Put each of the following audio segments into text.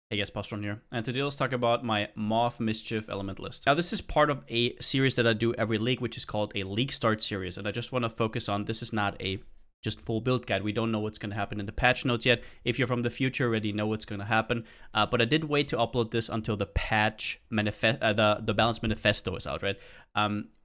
Hey guys, Palsteron here, and today let's talk about my Maw of Mischief Elementalist. Now this is part of a series that I do every league, which is called a League Start series, and I just want to focus on, this is not a just full build guide. We don't know what's going to happen in the patch notes yet. If you're from the future, you already know what's going to happen, but I did wait to upload this until the patch the Balance Manifesto is out, right?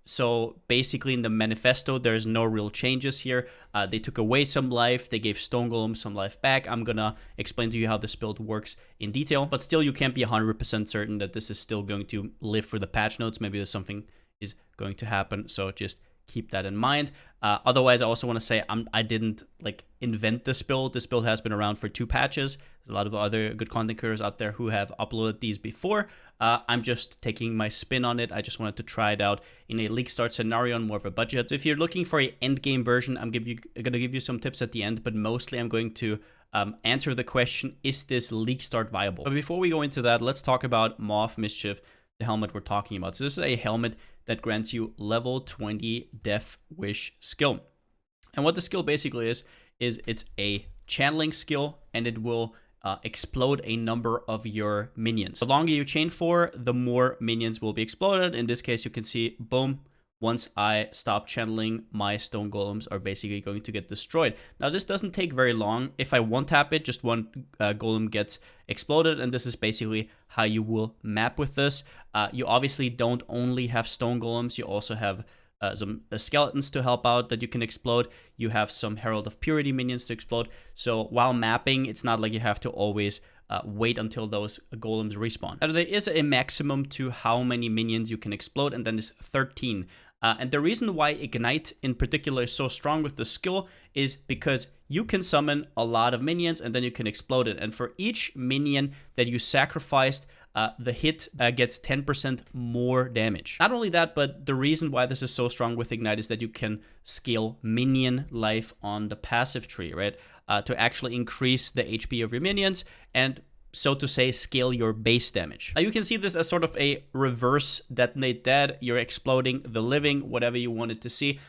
So basically in the manifesto, there's no real changes here. They took away some life. They gave Stone Golems some life back. I'm going to explain to you how this build works in detail, but still you can't be 100% certain that this is still going to live for the patch notes. Maybe there's something is going to happen. So just keep that in mind. Otherwise, I also want to say I didn't like invent this build. This build has been around for 2 patches. There's a lot of other good content creators out there who have uploaded these before. I'm just taking my spin on it. I just wanted to try it out in a league start scenario on more of a budget. So if you're looking for an end game version, I'm going to give you some tips at the end, but mostly I'm going to answer the question, is this league start viable? But before we go into that, let's talk about Maw of Mischief, the helmet we're talking about. So this is a helmet that grants you level 20 Death Wish skill. And what the skill basically is it's a channeling skill, and it will explode a number of your minions. The longer you chain for, the more minions will be exploded. In this case, you can see, boom, once I stop channeling, my Stone Golems are basically going to get destroyed. Now, this doesn't take very long. If I one-tap it, just one Golem gets exploded, and this is basically how you will map with this. You obviously don't only have Stone Golems, you also have some skeletons to help out that you can explode. You have some Herald of Purity minions to explode. So while mapping, it's not like you have to always wait until those golems respawn. Now, there is a maximum to how many minions you can explode, and then it's 13. And the reason why Ignite in particular is so strong with the skill is because you can summon a lot of minions and then you can explode it. And for each minion that you sacrificed, the hit gets 10% more damage. Not only that, but the reason why this is so strong with Ignite is that you can scale Minion Life on the passive tree, right? To actually increase the HP of your minions and, so to say, scale your base damage. Now you can see this as sort of a reverse detonate dead. You're exploding the living, whatever you wanted to see.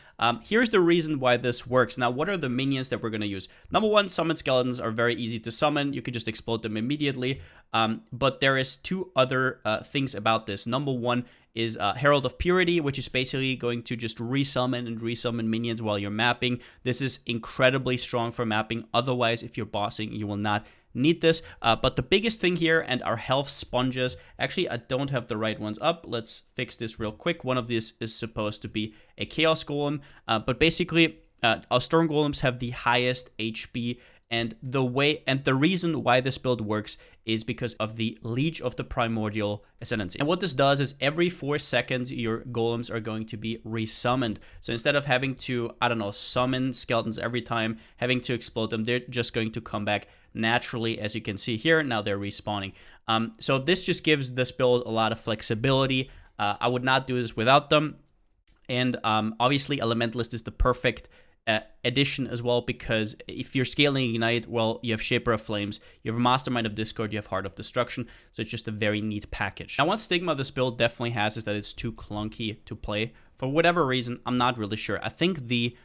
Here's the reason why this works. Now, what are the minions that we're going to use? Number one, summon skeletons are very easy to summon. You can just explode them immediately. But there is 2 other things about this. Number one is Herald of Purity, which is basically going to just resummon minions while you're mapping. This is incredibly strong for mapping. Otherwise, if you're bossing, you will not need this. But the biggest thing here, and our health sponges, actually I don't have the right ones up. Let's fix this real quick. One of these is supposed to be a Chaos Golem, but basically our Stone Golems have the highest HP, and the reason why this build works is because of the Liege of the Primordial Ascendancy. And what this does is every 4 seconds, your golems are going to be resummoned. So instead of having to, I don't know, summon skeletons every time, having to explode them, they're just going to come back naturally, as you can see here. Now they're respawning. So this just gives this build a lot of flexibility. I would not do this without them. And obviously, Elementalist is the perfect addition as well, because if you're scaling Ignite, well, you have Shaper of Flames, you have Mastermind of Discord, you have Heart of Destruction, so it's just a very neat package. Now, one stigma this build definitely has is that it's too clunky to play. For whatever reason, I'm not really sure. I think the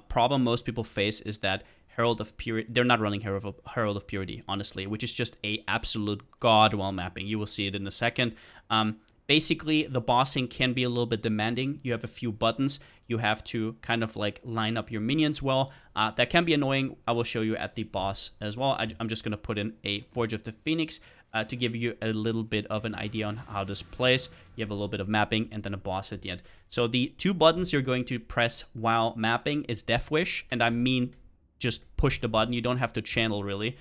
problem most people face is that Herald of Purity, they're not running Herald of Purity, honestly, which is just a absolute god while mapping. You will see it in a second. Basically, the bossing can be a little bit demanding. You have a few buttons. You have to kind of like line up your minions well. That can be annoying. I will show you at the boss as well. I'm just going to put in a Forge of the Phoenix to give you a little bit of an idea on how this plays. You have a little bit of mapping and then a boss at the end. So the 2 buttons you're going to press while mapping is Death Wish, and I mean just push the button. You don't have to channel really,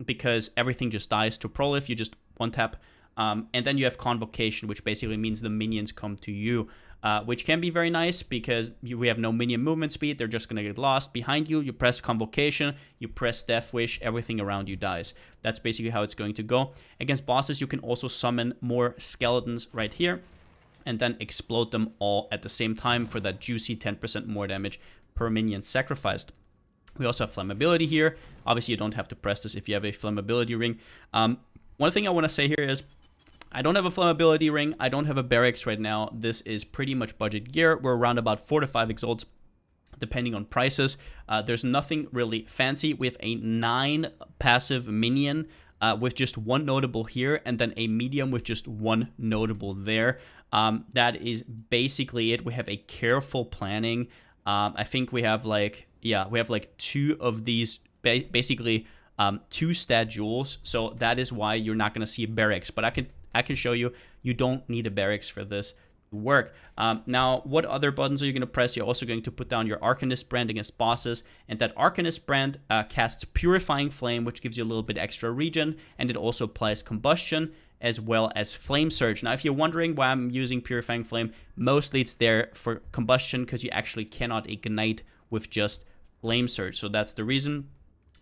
because everything just dies to Prolif. You just one tap. And then you have Convocation, which basically means the minions come to you, which can be very nice because we have no minion movement speed. They're just going to get lost. Behind you, you press Convocation, you press Death Wish, everything around you dies. That's basically how it's going to go. Against bosses, you can also summon more skeletons right here and then explode them all at the same time for that juicy 10% more damage per minion sacrificed. We also have Flammability here. Obviously, you don't have to press this if you have a Flammability ring. One thing I want to say here is, I don't have a Flammability ring. I don't have a Barracks right now. This is pretty much budget gear. We're around about 4 to 5 exalts, depending on prices. There's nothing really fancy. We have a 9 passive minion with just one notable here, and then a medium with just one notable there. That is basically it. We have a careful planning. I think we have like, yeah, we have like 2 of these, basically 2 stat jewels. So that is why you're not gonna see a barracks. But I can show you, you don't need a barracks for this to work. Now, what other buttons are you gonna press? You're also going to put down your Arcanist brand against bosses, and that Arcanist brand casts Purifying Flame, which gives you a little bit extra regen, and it also applies Combustion as well as Flame Surge. Now, if you're wondering why I'm using Purifying Flame, mostly it's there for Combustion because you actually cannot ignite with just Flame Surge. So that's the reason.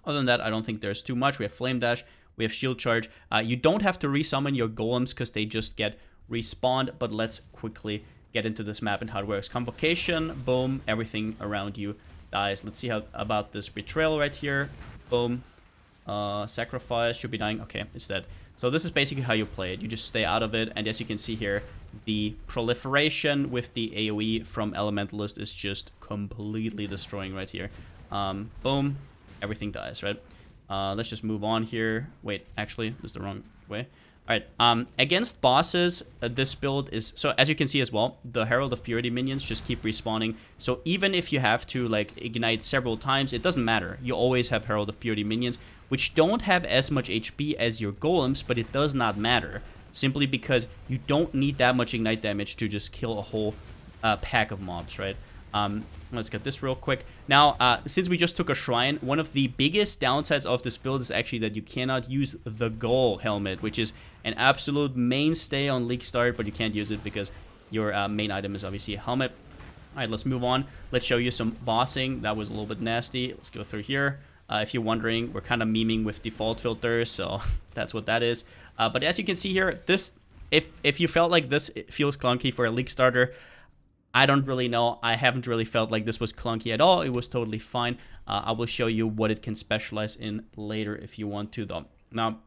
Other than that, I don't think there's too much. We have Flame Dash, we have Shield Charge. You don't have to resummon your golems because they just get respawned, but let's quickly get into this map and how it works. Convocation, boom, everything around you dies. Let's see how about this Betrayal right here. Boom. Sacrifice, should be dying. Okay, it's dead. So this is basically how you play it. You just stay out of it, and as you can see here, the proliferation with the AoE from Elementalist is just completely destroying right here. Boom, everything dies, right? Let's just move on here. Wait, actually, this is the wrong way. All right, against bosses, this build is, so as you can see as well, the Herald of Purity minions just keep respawning. So even if you have to like ignite several times, it doesn't matter. You always have Herald of Purity minions, which don't have as much HP as your golems, but it does not matter. Simply because you don't need that much ignite damage to just kill a whole pack of mobs, right? Let's get this real quick. Now, since we just took a shrine, one of the biggest downsides of this build is actually that you cannot use the Ghoul helmet, which is an absolute mainstay on Leaguestart, but you can't use it because your main item is obviously a helmet. All right, let's move on. Let's show you some bossing. That was a little bit nasty. Let's go through here. If you're wondering, we're kind of memeing with default filters, so that's what that is. But as you can see here, this, if you felt like this feels clunky for a Leaguestarter, I don't really know. I haven't really felt like this was clunky at all. It was totally fine. I will show you what it can specialize in later if you want to, though. Now,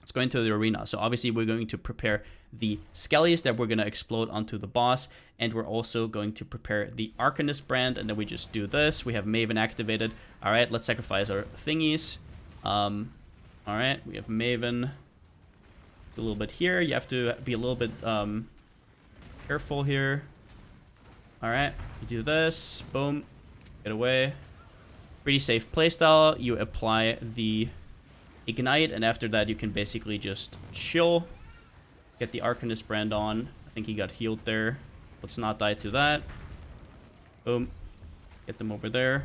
let's go into the arena. So obviously, we're going to prepare the Skellies that we're going to explode onto the boss. And we're also going to prepare the Arcanist brand. And then we just do this. We have Maven activated. All right, let's sacrifice our thingies. All right, we have Maven. Do a little bit here. You have to be a little bit careful here. All right, you do this, boom, get away. Pretty safe playstyle. You apply the ignite, and after that, you can basically just chill. Get the Arcanist brand on. I think he got healed there. Let's not die to that. Boom, get them over there.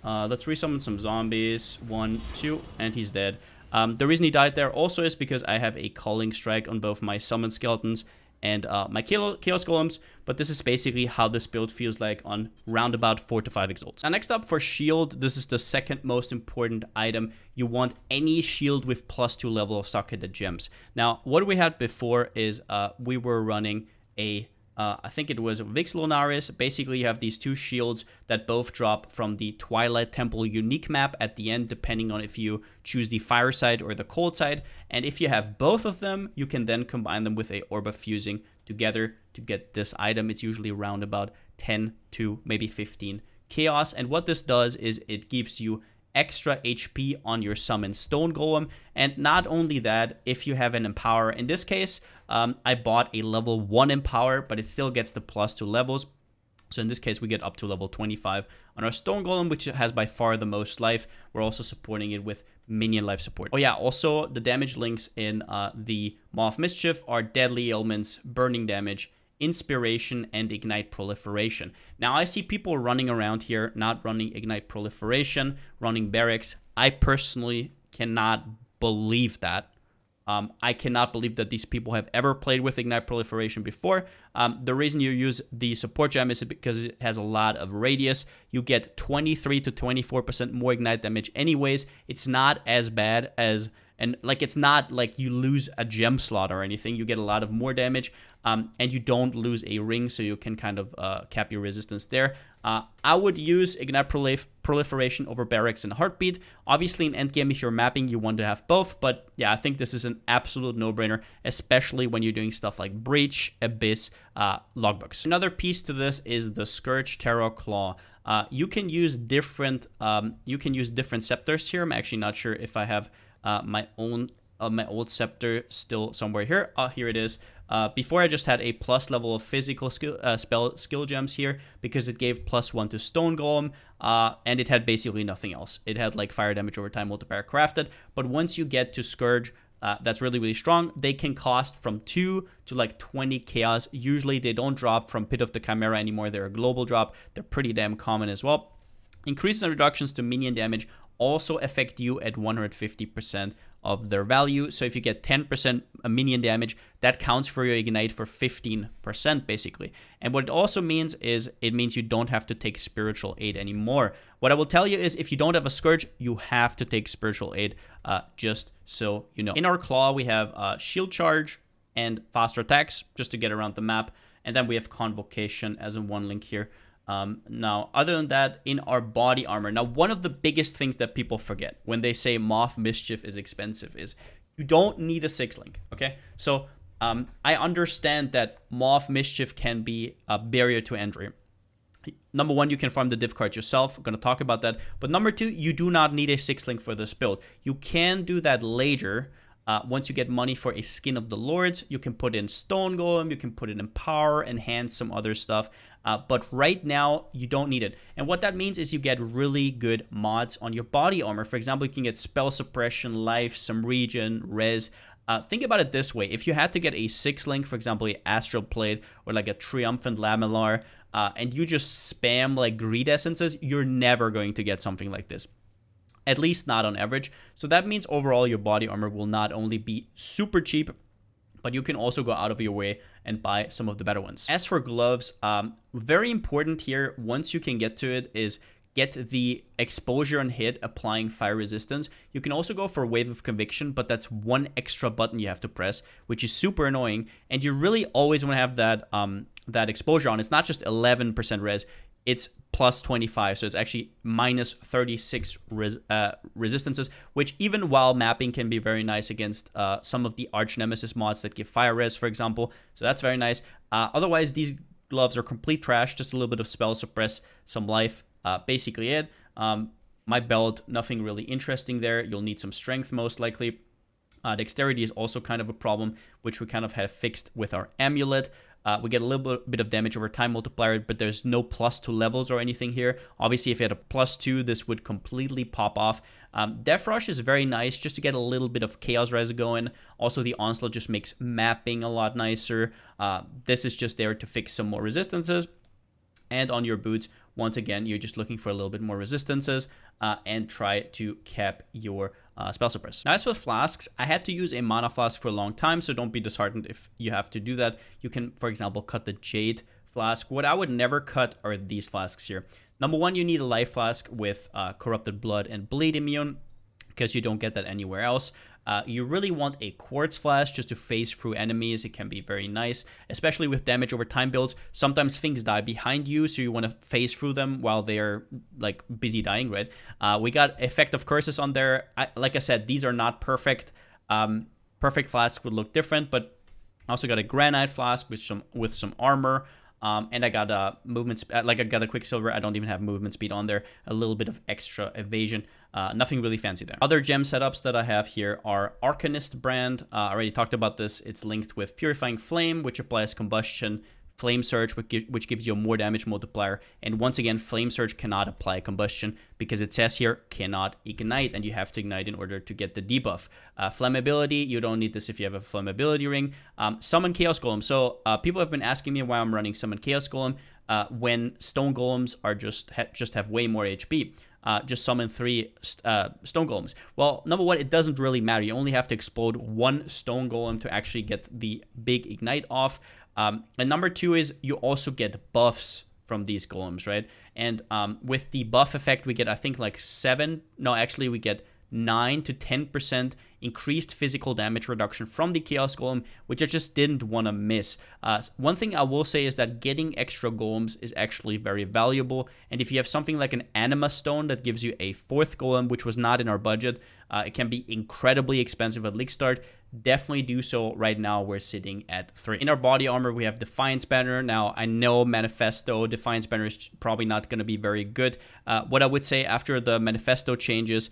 Let's resummon some zombies. 1, 2, and he's dead. The reason he died there also is because I have a Calling Strike on both my Summon Skeletons and my Chaos Golems, but this is basically how this build feels like on roundabout 4 to 5 exalts. Now next up for shield, this is the second most important item. You want any shield with +2 level of socketed gems. Now what we had before is we were running a I think it was Vix Lunaris. Basically, you have these 2 shields that both drop from the Twilight Temple unique map at the end, depending on if you choose the fire side or the cold side. And if you have both of them, you can then combine them with a Orb of Fusing together to get this item. It's usually around about 10 to maybe 15 chaos. And what this does is it gives you extra HP on your summon Stone Golem. And not only that, if you have an Empower, in this case, I bought a level 1 Empower, but it still gets the +2 levels. So in this case, we get up to level 25 on our Stone Golem, which has by far the most life. We're also supporting it with Minion Life support. Oh yeah, also the damage links in the Maw of Mischief are Deadly Ailments, Burning Damage, Inspiration, and Ignite Proliferation. Now I see people running around here not running Ignite Proliferation, running Barracks. I personally cannot believe that. I cannot believe that these people have ever played with Ignite Proliferation before. The reason you use the support gem is because it has a lot of radius. You get 23 to 24% more Ignite damage anyways. It's not as bad as, and like it's not like you lose a gem slot or anything. You get a lot of more damage, and you don't lose a ring, so you can kind of cap your resistance there. I would use Ignite Proliferation over Barracks in a heartbeat. Obviously, in endgame, if you're mapping, you want to have both. But yeah, I think this is an absolute no-brainer, especially when you're doing stuff like Breach, Abyss, Logbooks. Another piece to this is the Scourge Terror Claw. You can use different scepters here. I'm actually not sure if I have my old scepter still somewhere here. Here it is. Before I just had a plus level of physical skill gems here because it gave +1 to Stone Golem, and it had basically nothing else. It had like fire damage over time multiplier crafted, but once you get to Scourge, that's really, really strong. They can cost from 2 to like 20 chaos. Usually they don't drop from Pit of the Chimera anymore. They're a global drop. They're pretty damn common as well. Increases and reductions to minion damage also affect you at 150% of their value. So if you get 10% minion damage, that counts for your ignite for 15% basically. And what it also means is it means you don't have to take spiritual aid anymore. What I will tell you is if you don't have a Scourge, you have to take spiritual aid, just so you know. In our claw, we have shield charge and faster attacks just to get around the map. And then we have convocation as in one link here. Now, other than that, in our body armor, now one of the biggest things that people forget when they say Maw of Mischief is expensive is you don't need a 6-link, okay? So I understand that Maw of Mischief can be a barrier to entry. Number one, you can farm the Div-Cards yourself. I'm going to talk about that. But number two, you do not need a 6-link for this build. You can do that later. Once you get money for a Skin of the Lords, you can put in Stone Golem, you can put it in Power, enhance some other stuff. But right now, you don't need it. And what that means is you get really good mods on your body armor. For example, you can get Spell Suppression, Life, some Regen, Res. Think about it this way. If you had to get a 6-link, for example, a Astral Plate or like a Triumphant Lamellar, and you just spam like Greed Essences, you're never going to get something like this. At least not on average. So that means overall your body armor will not only be super cheap, but you can also go out of your way and buy some of the better ones. As for gloves, very important here, once you can get to it, is get the exposure and hit applying fire resistance. You can also go for Wave of Conviction, but that's one extra button you have to press, which is super annoying. And you really always want to have that, that exposure on. It's not just 11% res. It's plus 25, so it's actually minus 36 resistances, which even while mapping can be very nice against some of the Arch Nemesis mods that give fire res, for example. So that's very nice. Otherwise, these gloves are complete trash, just a little bit of spell suppress, some life, basically it. My belt, nothing really interesting there. You'll need some strength most likely. Dexterity is also kind of a problem, which we kind of have fixed with our amulet. We get a little bit of damage over time multiplier, but there's no +2 levels or anything here. Obviously, if you had a +2, this would completely pop off. Death Rush is very nice just to get a little bit of Chaos Res going. Also, the Onslaught just makes mapping a lot nicer. This is just there to fix some more resistances. And on your boots, once again, you're just looking for a little bit more resistances and try to cap your spell suppress. Now, as for flasks, I had to use a mana flask for a long time, so don't be disheartened if you have to do that. You can, for example, cut the Jade flask. What I would never cut are these flasks here. Number one, you need a life flask with corrupted blood and bleed immune, because you don't get that anywhere else. You really want a quartz flask just to phase through enemies. It can be very nice, especially with damage over time builds. Sometimes things die behind you, so you want to phase through them while they're like busy dying, right? We got Effect of Curses on there. Like I said, these are not perfect. Perfect flask would look different, but I also got a Granite flask with some armor. And I got a I got a Quicksilver. I don't even have movement speed on there. A little bit of extra evasion. Nothing really fancy there. Other gem setups that I have here are Arcanist brand. I already talked about this. It's linked with Purifying Flame, which applies combustion. Flame Surge, which gives you a more damage multiplier. And once again, Flame Surge cannot apply combustion because it says here cannot ignite, and you have to ignite in order to get the debuff. Flammability, you don't need this if you have a Flammability ring. Summon Chaos Golem. So people have been asking me why I'm running Summon Chaos Golem when Stone Golems are just have way more HP. Just summon 3 Stone Golems. Well, number one, it doesn't really matter. You only have to explode 1 Stone Golem to actually get the big ignite off. And number two is you also get buffs from these golems, right? And with the buff effect, we get, I think, like we get 9 to 10% increased physical damage reduction from the Chaos Golem, which I just didn't want to miss. One thing I will say is that getting extra golems is actually very valuable, and if you have something like an Anima Stone that gives you a 4th golem, which was not in our budget, it can be incredibly expensive at League Start. Definitely do so. Right now we're sitting at 3. In our body armor we have Defiance Banner. Now I know Manifesto, Defiance Banner is probably not going to be very good. What I would say after the Manifesto changes,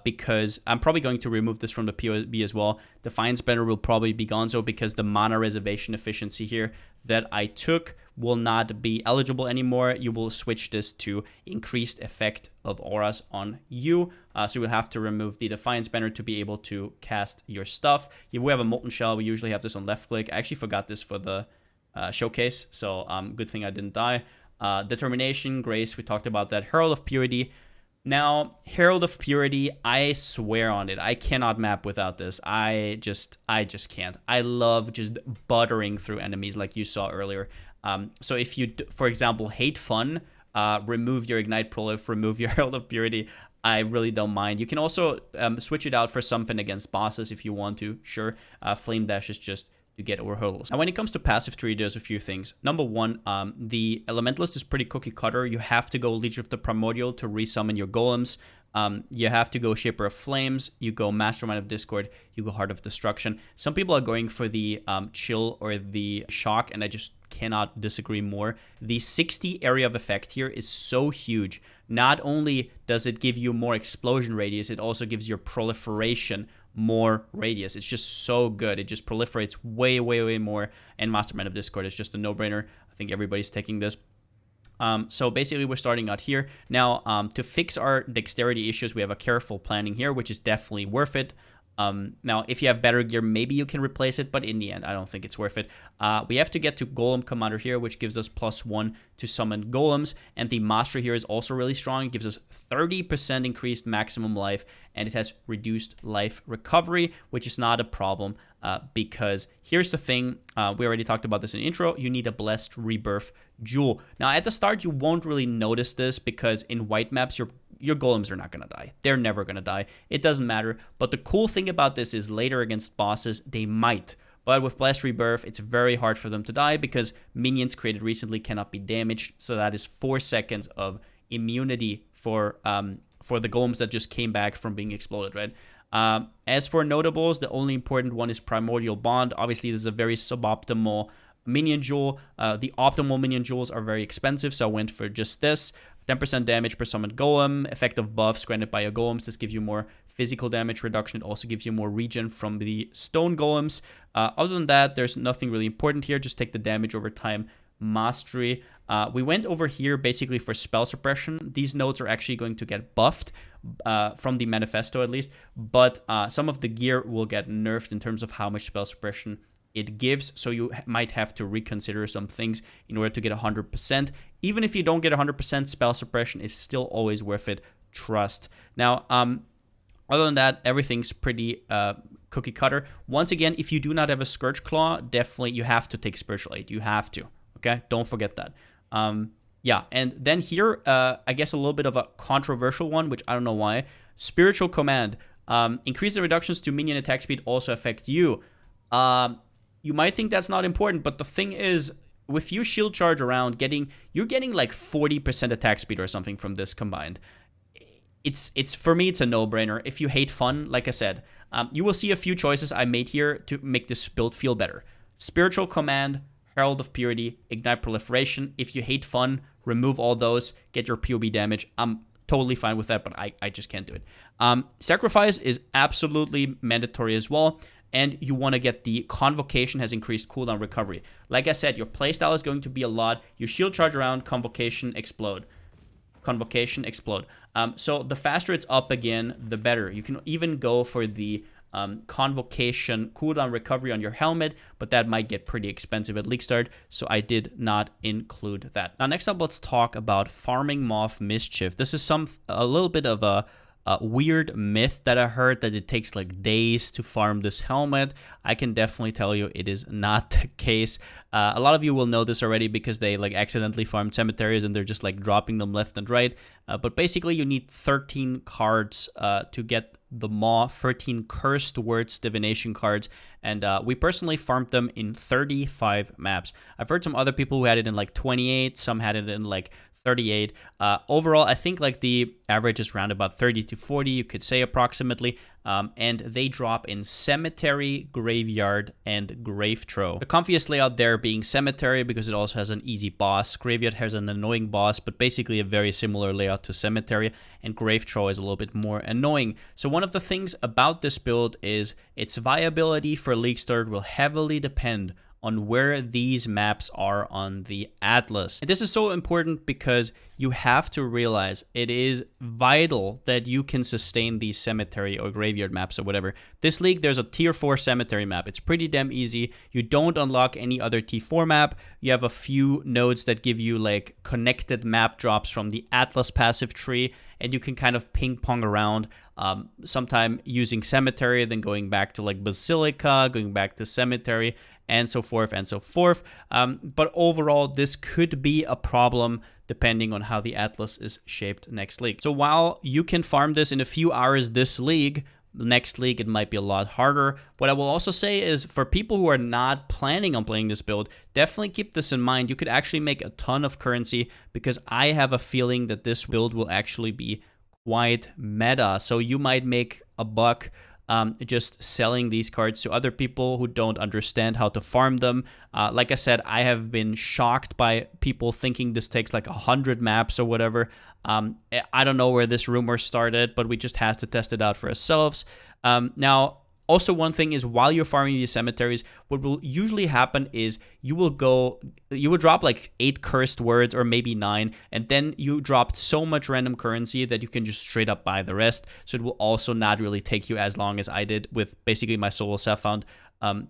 because I'm probably going to remove this from the POB as well, Defiance Banner will probably be gonzo because the mana reservation efficiency here that I took will not be eligible anymore. You will switch this to increased effect of auras on you. So you will have to remove the Defiance Banner to be able to cast your stuff. If we have a Molten Shell, we usually have this on left click. I actually forgot this for the showcase, so good thing I didn't die. Determination, Grace, we talked about that. Herald of Purity. Now, Herald of Purity, I swear on it, I cannot map without this. I just can't. I love just buttering through enemies like you saw earlier. So if you, for example, hate fun, remove your Ignite Prolif, remove your Herald of Purity. I really don't mind. You can also switch it out for something against bosses if you want to, sure. Flame Dash is just to get over hurdles. Now, when it comes to passive tree, there's a few things. Number one, the Elementalist is pretty cookie cutter. You have to go Leech of the Primordial to resummon your golems. You have to go Shaper of Flames, you go Mastermind of Discord, you go Heart of Destruction. Some people are going for the Chill or the Shock, and I just cannot disagree more. The 60 area of effect here is so huge. Not only does it give you more explosion radius, it also gives your proliferation more radius. It's just so good. It just proliferates way, way, way more. And Mastermind of Discord is just a no-brainer. I think everybody's taking this. So basically we're starting out here. Now, to fix our dexterity issues, we have a careful planning here, which is definitely worth it. Now, if you have better gear, maybe you can replace it, but in the end, I don't think it's worth it. We have to get to Golem Commander here, which gives us +1 to summon golems, and the Master here is also really strong. It gives us 30% increased maximum life, and it has reduced life recovery, which is not a problem, because here's the thing, we already talked about this in the intro, you need a Blessed Rebirth Jewel. Now, at the start, you won't really notice this, because in white maps, your golems are not going to die. They're never going to die. It doesn't matter. But the cool thing about this is later against bosses, they might. But with Blessed Rebirth, it's very hard for them to die because minions created recently cannot be damaged. So that is 4 seconds of immunity for the golems that just came back from being exploded, right? As for notables, the only important one is Primordial Bond. Obviously, this is a very suboptimal minion jewel. The optimal minion jewels are very expensive, so I went for just this. 10% damage per summoned golem, effective buffs granted by your golems. This gives you more physical damage reduction. It also gives you more regen from the stone golems. Other than that, there's nothing really important here. Just take the damage over time. Mastery. We went over here basically for spell suppression. These nodes are actually going to get buffed from the manifesto at least, but some of the gear will get nerfed in terms of how much spell suppression it gives, so you might have to reconsider some things in order to get 100%. Even if you don't get 100%, spell suppression is still always worth it, trust. Now, other than that, everything's pretty cookie cutter. Once again, if you do not have a Scourge Claw, definitely you have to take Spiritual Aid. You have to, okay? Don't forget that. Yeah, and then here, I guess a little bit of a controversial one, which I don't know why. Spiritual Command. Increase the reductions to minion attack speed also affect you. You might think that's not important, but the thing is, with you shield charge around, you're getting like 40% attack speed or something from this combined. It's for me, it's a no-brainer. If you hate fun, like I said, you will see a few choices I made here to make this build feel better. Spiritual Command, Herald of Purity, Ignite Proliferation. If you hate fun, remove all those, get your POB damage. I'm totally fine with that, but I just can't do it. Sacrifice is absolutely mandatory as well. And you want to get the Convocation has increased cooldown recovery. Like I said, your playstyle is going to be a lot. You shield charge around, Convocation, explode. Convocation, explode. So the faster it's up again, the better. You can even go for the Convocation cooldown recovery on your helmet, but that might get pretty expensive at Leaguestart, so I did not include that. Now, next up, let's talk about farming Maw of Mischief. This is a little bit of a weird myth that I heard that it takes like days to farm this helmet. I can definitely tell you it is not the case. A lot of you will know this already because they like accidentally farmed cemeteries and they're just like dropping them left and right. But basically you need 13 cards to get the Maw 13 Cursed Words divination cards, and we personally farmed them in 35 maps. I've heard some other people who had it in like 28, some had it in like 38. Overall, I think like the average is around about 30 to 40, you could say approximately. And they drop in Cemetery, Graveyard, and Grave Throw. The comfiest layout there being Cemetery because it also has an easy boss. Graveyard has an annoying boss, but basically a very similar layout to Cemetery. And Grave Throw is a little bit more annoying. So one of the things about this build is its viability for Leaguestart will heavily depend on where these maps are on the atlas. And this is so important because you have to realize it is vital that you can sustain these cemetery or graveyard maps or whatever. This league, there's a tier 4 cemetery map. It's pretty damn easy. You don't unlock any other T4 map. You have a few nodes that give you like connected map drops from the atlas passive tree, and you can kind of ping pong around, sometime using cemetery, then going back to like basilica, going back to cemetery, and so forth and so forth. But overall, this could be a problem depending on how the atlas is shaped next league. So while you can farm this in a few hours this league, next league it might be a lot harder. What I will also say is for people who are not planning on playing this build, definitely keep this in mind. You could actually make a ton of currency because I have a feeling that this build will actually be quite meta. So you might make a buck just selling these cards to other people who don't understand how to farm them. Like I said, I have been shocked by people thinking this takes like 100 maps or whatever. I don't know where this rumor started, but we just have to test it out for ourselves. Now, also, one thing is while you're farming these cemeteries, what will usually happen is you will drop like 8 cursed words or maybe 9, and then you dropped so much random currency that you can just straight up buy the rest. So it will also not really take you as long as I did with basically my solo Saphound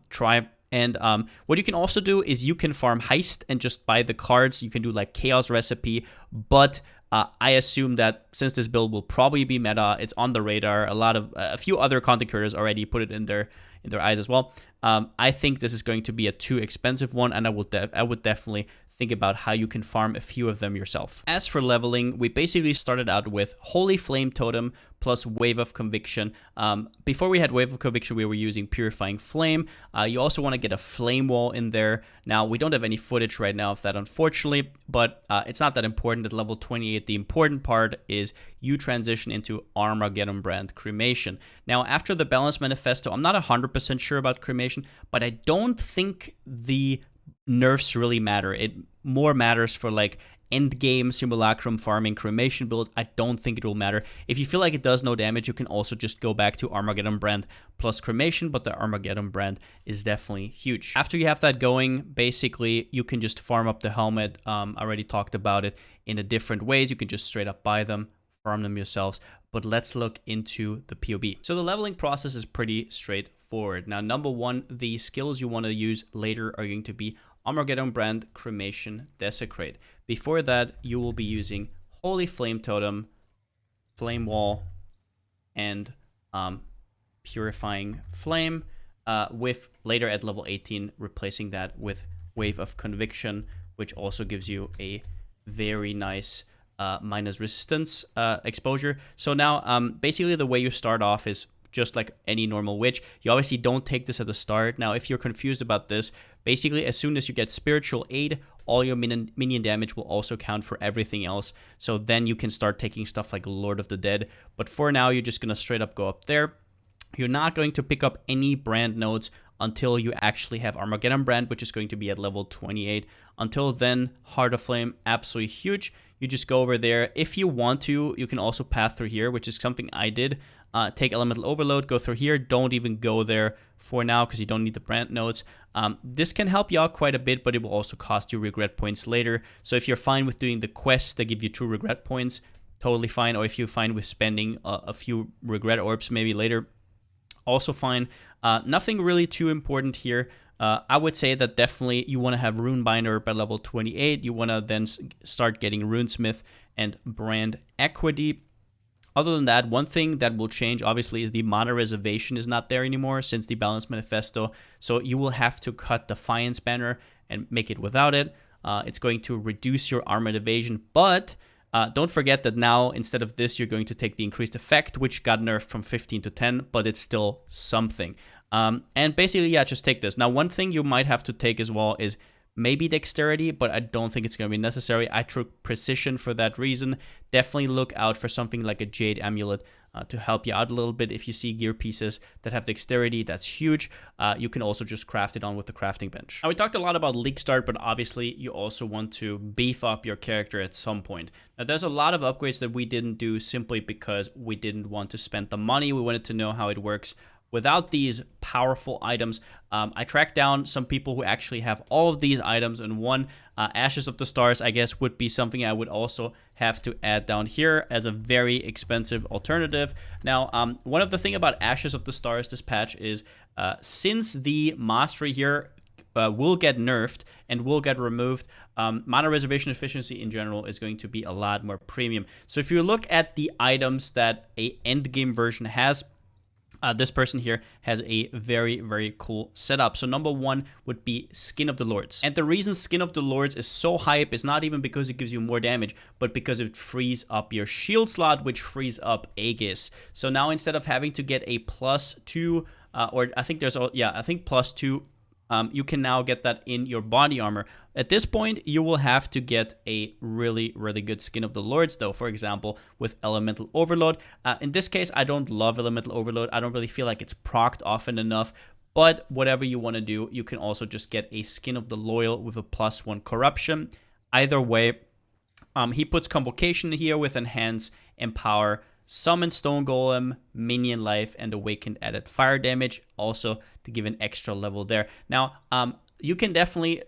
try. And what you can also do is you can farm heist and just buy the cards. You can do like chaos recipe, but I assume that since this build will probably be meta, it's on the radar. A few other content creators already put it in their eyes as well. I think this is going to be a too expensive one, and I would definitely think about how you can farm a few of them yourself. As for leveling, we basically started out with Holy Flame Totem plus Wave of Conviction. Before we had Wave of Conviction, we were using Purifying Flame. You also want to get a Flame Wall in there. Now, we don't have any footage right now of that, unfortunately, but it's not that important at level 28. The important part is you transition into Armageddon Brand Cremation. Now, after the Balance Manifesto, I'm not 100% sure about Cremation, but I don't think the nerfs really matter. It more matters for like endgame simulacrum farming cremation build. I don't think it will matter. If you feel like it does no damage, you can also just go back to Armageddon Brand plus cremation, but the Armageddon Brand is definitely huge. After you have that going, basically you can just farm up the helmet. I already talked about it in a different ways. You can just straight up buy them, farm them yourselves, but let's look into the POB. So the leveling process is pretty straightforward. Now, number one, the skills you want to use later are going to be Armageddon Brand, Cremation, Desecrate. Before that, you will be using Holy Flame Totem, Flame Wall, and Purifying Flame, with later at level 18 replacing that with Wave of Conviction, which also gives you a very nice minus resistance exposure. So now basically the way you start off is just like any normal witch. You obviously don't take this at the start. Now, if you're confused about this, basically as soon as you get Spiritual Aid, all your minion damage will also count for everything else. So then you can start taking stuff like Lord of the Dead. But for now, you're just going to straight up go up there. You're not going to pick up any brand nodes until you actually have Armageddon Brand, which is going to be at level 28. Until then, Heart of Flame, absolutely huge. You just go over there. If you want to, you can also path through here, which is something I did. Take Elemental Overload, go through here. Don't even go there for now because you don't need the brand nodes. This can help you out quite a bit, but it will also cost you regret points later. So if you're fine with doing the quests that give you 2 regret points, totally fine. Or if you're fine with spending a few regret orbs maybe later, also fine. Nothing really too important here. I would say that definitely you want to have Runebinder by level 28. You want to then start getting Runesmith and Brand Equity. Other than that, one thing that will change, obviously, is the mana reservation is not there anymore since the Balance Manifesto. So you will have to cut Defiance banner and make it without it. It's going to reduce your armored evasion, but Don't forget that now, instead of this, you're going to take the increased effect, which got nerfed from 15 to 10, but it's still something. And basically, yeah, just take this. Now, one thing you might have to take as well is maybe dexterity, but I don't think it's going to be necessary. I took precision for that reason. Definitely look out for something like a Jade Amulet to help you out a little bit. If you see gear pieces that have dexterity, that's huge. You can also just craft it on with the crafting bench. Now, we talked a lot about League Start, but obviously you also want to beef up your character at some point. Now, there's a lot of upgrades that we didn't do simply because we didn't want to spend the money. We wanted to know how it works without these powerful items. I tracked down some people who actually have all of these items in one. Ashes of the Stars, I guess, would be something I would also have to add down here as a very expensive alternative. Now, one of the things about Ashes of the Stars this patch is since the mastery here will get nerfed and will get removed, mana reservation efficiency in general is going to be a lot more premium. So if you look at the items that a endgame version has, this person here has a very, very cool setup. So number one would be Skin of the Lords. And the reason Skin of the Lords is so hype is not even because it gives you more damage, but because it frees up your shield slot, which frees up Aegis. So now instead of having to get a +2, or I think there's, yeah, I think +2, you can now get that in your body armor. At this point, you will have to get a really, really good Skin of the Lords, though, for example, with Elemental Overload. In this case, I don't love Elemental Overload. I don't really feel like it's procced often enough. But whatever you want to do, you can also just get a Skin of the Loyal with a +1 corruption. Either way, he puts Convocation here with Enhance, Empower, Summon Stone Golem, Minion Life, and Awakened added fire damage, also to give an extra level there. Now, you can definitely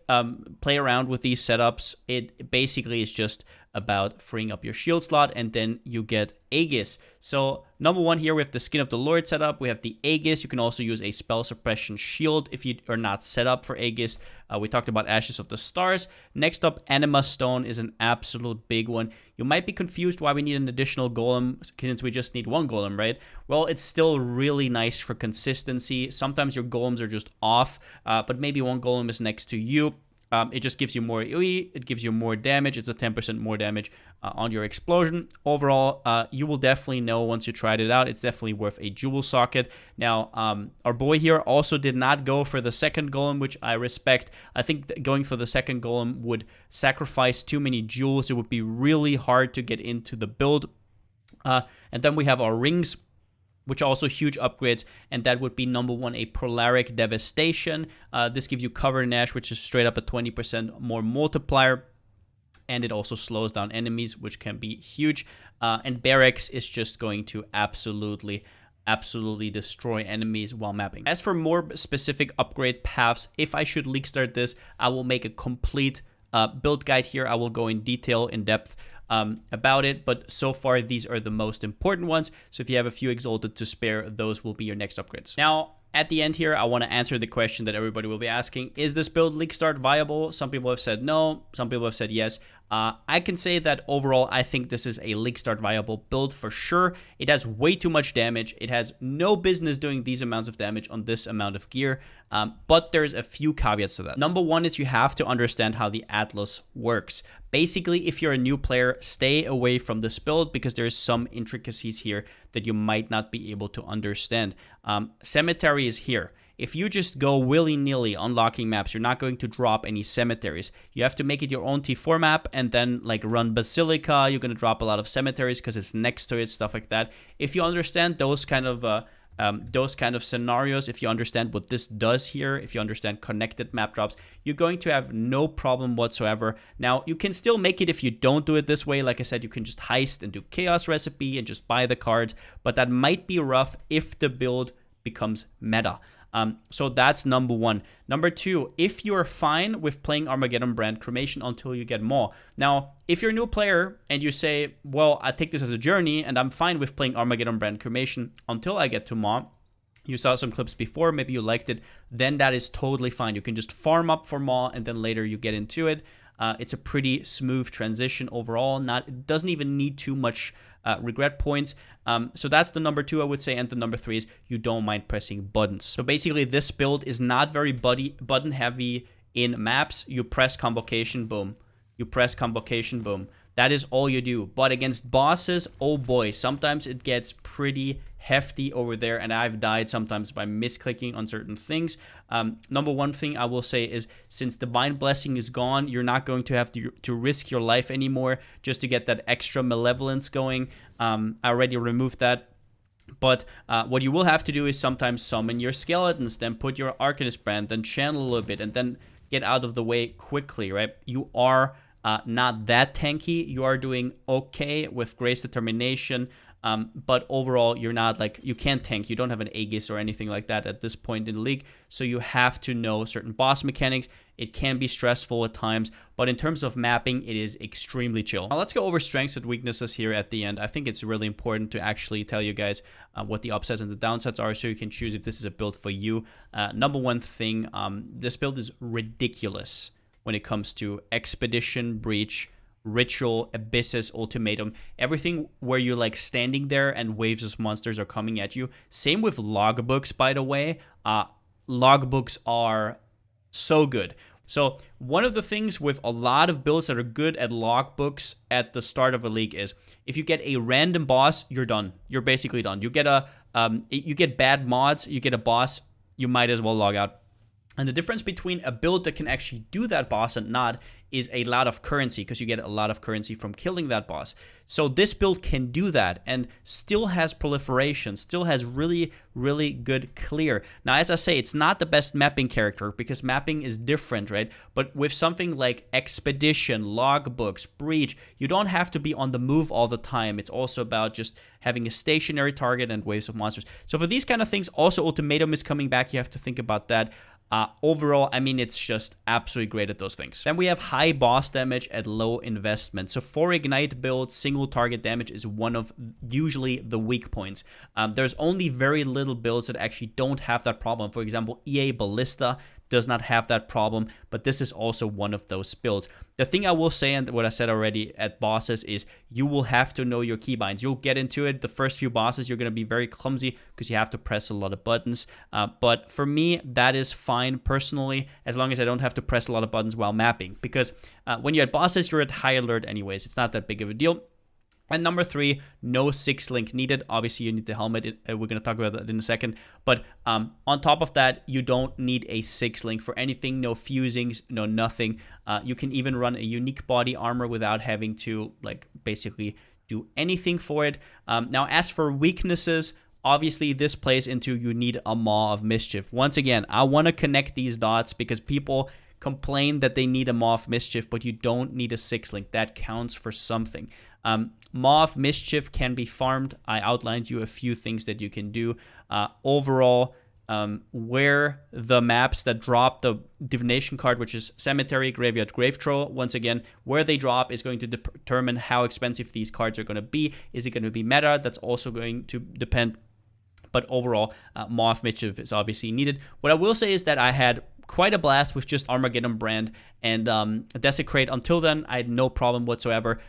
play around with these setups. It basically is just about freeing up your shield slot, and then you get Aegis. So number one here, we have the Skin of the Lord setup. We have the Aegis. You can also use a spell suppression shield if you are not set up for Aegis. We talked about Ashes of the Stars. Next up, Anima Stone is an absolute big one. You might be confused why we need an additional golem since we just need one golem, right? Well, it's still really nice for consistency. Sometimes your golems are just off, but maybe one golem is next to you. It just gives you more AoE, it gives you more damage, it's a 10% more damage on your explosion. Overall, you will definitely know once you tried it out, it's definitely worth a jewel socket. Now, our boy here also did not go for the second golem, which I respect. I think going for the second golem would sacrifice too many jewels. It would be really hard to get into the build. And then we have our rings, which are also huge upgrades, and that would be number one, a Polaric Devastation. This gives you Cover in Ash, which is straight up a 20% more multiplier, and it also slows down enemies, which can be huge. And Barracks is just going to absolutely destroy enemies while mapping. As for more specific upgrade paths, if I should League Start this, I will make a complete build guide here. I will go in detail, in depth about it, but so far these are the most important ones. So if you have a few Exalted to spare, those will be your next upgrades. Now, at the end here, I want to answer the question that everybody will be asking. Is this build League Start viable? Some people have said no, some people have said yes. I can say that overall, I think this is a League Start viable build for sure. It has way too much damage. It has no business doing these amounts of damage on this amount of gear, but there's a few caveats to that. Number one is you have to understand how the Atlas works. Basically, if you're a new player, stay away from this build because there's some intricacies here that you might not be able to understand. Cemetery is here. If you just go willy-nilly unlocking maps, you're not going to drop any cemeteries. You have to make it your own T4 map and then like run Basilica. You're going to drop a lot of cemeteries because it's next to it, stuff like that. If you understand those kind of scenarios, if you understand what this does here, if you understand connected map drops, you're going to have no problem whatsoever. Now, you can still make it if you don't do it this way. Like I said, you can just heist and do Chaos Recipe and just buy the cards, but that might be rough if the build becomes meta. So that's number one. Number two, if you're fine with playing Armageddon Brand Cremation until you get Maw. Now, if you're a new player and you say, well, I take this as a journey and I'm fine with playing Armageddon Brand Cremation until I get to Maw, you saw some clips before, maybe you liked it, then that is totally fine. You can just farm up for Maw and then later you get into it. It's a pretty smooth transition overall. It doesn't even need too much regret points. So that's the number two, I would say. And the number three is you don't mind pressing buttons. So basically, this build is not very button heavy in maps. You press Convocation, boom. You press Convocation, boom. That is all you do. But against bosses, oh boy, sometimes it gets pretty hefty over there, and I've died sometimes by misclicking on certain things. Number one thing I will say is, since Divine Blessing is gone, you're not going to have to risk your life anymore just to get that extra malevolence going. I already removed that. But what you will have to do is sometimes summon your skeletons, then put your Arcanist Brand, then channel a little bit, and then get out of the way quickly, right? You are not that tanky. You are doing okay with Grace Determination, but overall, you're not like, you can't tank. You don't have an Aegis or anything like that at this point in the league, so you have to know certain boss mechanics. It can be stressful at times, but in terms of mapping, it is extremely chill. Now let's go over strengths and weaknesses here at the end. I think it's really important to actually tell you guys what the upsides and the downsides are, so you can choose if this is a build for you. Number one thing, this build is ridiculous when it comes to Expedition, Breach, Ritual, Abysses, Ultimatum, everything where you're like standing there and waves of monsters are coming at you. Same with logbooks, by the way. Logbooks are so good. So one of the things with a lot of builds that are good at logbooks at the start of a league is, if you get a random boss, you're done. You're basically done. You get you get bad mods, you get a boss, you might as well log out. And the difference between a build that can actually do that boss and not is a lot of currency, because you get a lot of currency from killing that boss. So this build can do that and still has proliferation, still has really, really good clear. Now, as I say, it's not the best mapping character because mapping is different, right? But with something like Expedition, Logbooks, Breach, you don't have to be on the move all the time. It's also about just having a stationary target and waves of monsters. So for these kind of things, also Ultimatum is coming back. You have to think about that. Overall, I mean, it's just absolutely great at those things. Then we have high boss damage at low investment. So for Ignite builds, single target damage is one of usually the weak points. There's only very little builds that actually don't have that problem. For example, EA Ballista does not have that problem, but this is also one of those builds. The thing I will say, and what I said already at bosses, is you will have to know your keybinds. You'll get into it. The first few bosses, you're going to be very clumsy because you have to press a lot of buttons. But for me, that is fine personally, as long as I don't have to press a lot of buttons while mapping. Because when you're at bosses, you're at high alert anyways. It's not that big of a deal. And number 3, no 6-link needed. Obviously, you need the helmet. We're going to talk about that in a second. But on top of that, you don't need a 6-link for anything. No fusings, no nothing. You can even run a unique body armor without having to, like, basically do anything for it. Now, as for weaknesses, obviously, this plays into you need a Maw of Mischief. Once again, I want to connect these dots because people complain that they need a Maw of Mischief, but you don't need a 6-link. That counts for something. Maw of Mischief can be farmed. I outlined you a few things that you can do. Overall, where the maps that drop the divination card, which is Cemetery, Graveyard, Grave Troll, once again, where they drop is going to determine how expensive these cards are going to be. Is it going to be meta? That's also going to depend. But overall, Maw of Mischief is obviously needed. What I will say is that I had quite a blast with just Armageddon Brand and Desecrate. Until then, I had no problem whatsoever.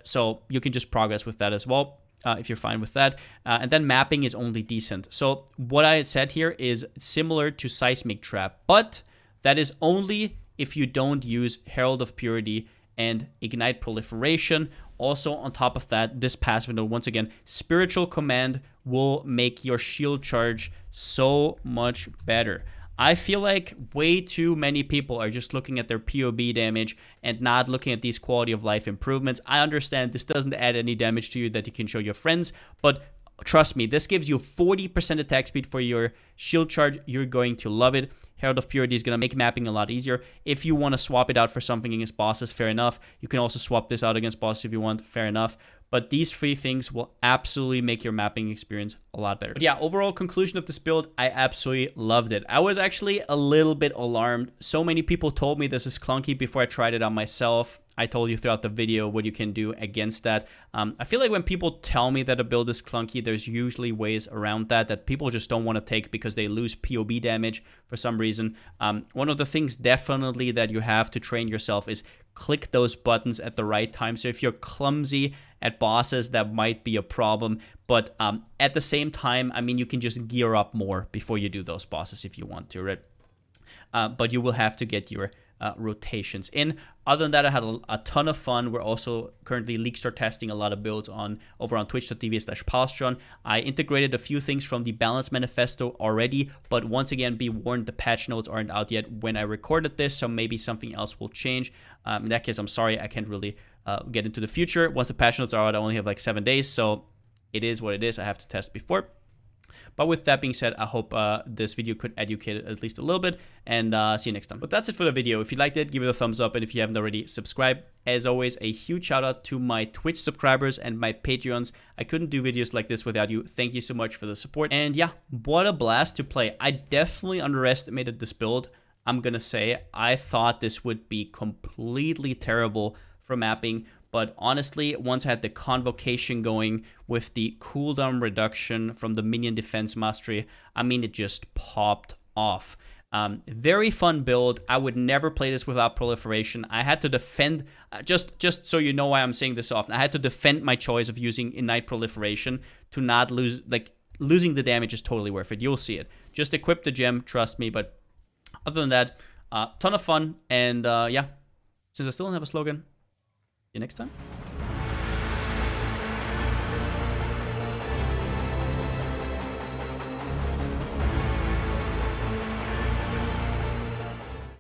So you can just progress with that as well if you're fine with that. And then mapping is only decent. So what I said here is similar to Seismic Trap, but that is only if you don't use Herald of Purity and Ignite Proliferation. Also, on top of that, this passive note, once again, Spiritual Command will make your shield charge so much better. I feel like way too many people are just looking at their POB damage and not looking at these quality of life improvements. I understand this doesn't add any damage to you that you can show your friends, but trust me, this gives you 40% attack speed for your shield charge. You're going to love it. Herald of Purity is going to make mapping a lot easier. If you want to swap it out for something against bosses, fair enough. You can also swap this out against bosses if you want, fair enough. But these 3 things will absolutely make your mapping experience a lot better. But yeah, overall conclusion of this build, I absolutely loved it. I was actually a little bit alarmed. So many people told me this is clunky before I tried it on myself. I told you throughout the video what you can do against that. I feel like when people tell me that a build is clunky, there's usually ways around that people just don't want to take because they lose POB damage for some reason. One of the things definitely that you have to train yourself is click those buttons at the right time. So if you're clumsy at bosses, that might be a problem. But at the same time, I mean, you can just gear up more before you do those bosses if you want to, right? But you will have to get your rotations in. Other than that, I had a ton of fun. We're also currently Leaguestart testing a lot of builds over on twitch.tv/Palsteron. I integrated a few things from the Balance Manifesto already, but once again, be warned, the patch notes aren't out yet when I recorded this, so maybe something else will change. In that case, I'm sorry, I can't really get into the future. Once the patch notes are out, I only have like 7 days, so it is what it is. I have to test before. But with that being said, I hope this video could educate at least a little bit, and see you next time. But that's it for the video. If you liked it, give it a thumbs up, and if you haven't already, subscribe. As always, a huge shout out to my Twitch subscribers and my Patreons. I couldn't do videos like this without you. Thank you so much for the support. And yeah, what a blast to play. I definitely underestimated this build. I'm gonna say I thought this would be completely terrible for mapping, but honestly, once I had the Convocation going with the cooldown reduction from the Minion Defense Mastery, I mean, it just popped off. Very fun build. I would never play this without Proliferation. I had to defend, just so you know why I'm saying this often, I had to defend my choice of using Ignite Proliferation to not lose, like, losing the damage is totally worth it. You'll see it. Just equip the gem, trust me, but other than that, ton of fun, and yeah, since I still don't have a slogan, see you next time.